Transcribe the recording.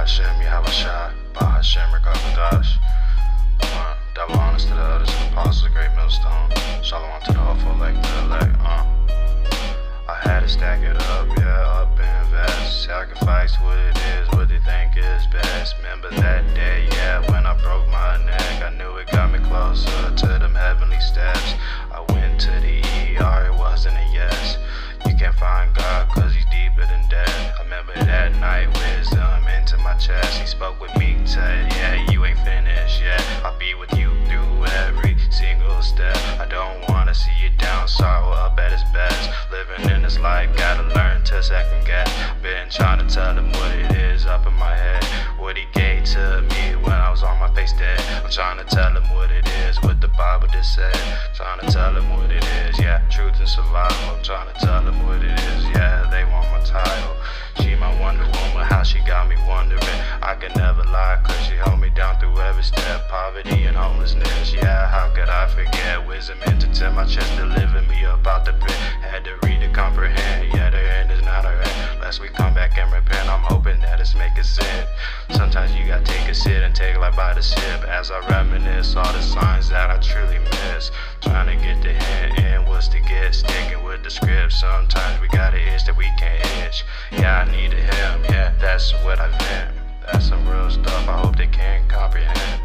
Hashem, Yahushua, Bahashem, Rakakadash. Double honors to the others and apostles, great millstone. Shalom to the awful like the elect. I had to stack it up, yeah, up and invest. Sacrifice what it is, what they think is best. Remember that day, yeah, when I broke my neck. I knew it got me closer to them heavenly steps. I went to the ER, it wasn't a yes. You can't find God cause he's deeper than death. I remember that night, wisdom into my chest. He spoke with me, said, yeah, you ain't finished yet. I'll be with you through every single step. I don't wanna see you down, sorrow up at his best. Living in this life, gotta learn to second guess. Been trying to tell him what it is up in my head. What he gave to me when I was on my face dead. I'm trying to tell him what it is, what the Bible just said. Trying to tell him what it is, yeah, truth and survival. I'm trying to tell him what it is, yeah, they want my title. She my Wonder Woman, how she got me wondering. I can never lie, cause she held me down through every step. Poverty and homelessness, yeah, how could I forget? Wisdom entered to my chest, delivering me up out the pit. Had to read to comprehend, yeah, the end is not a end. Lest we come back and repent, I'm hoping that it's making sense. Sometimes you gotta take a sit and take life by the sip. As I reminisce all the signs that I truly miss. Trying to get the hint and what's to get, sticking with the script. Sometimes we got an itch that we can't itch. Yeah, I needed him, yeah, that's what I meant. That's some real stuff, I hope they can comprehend.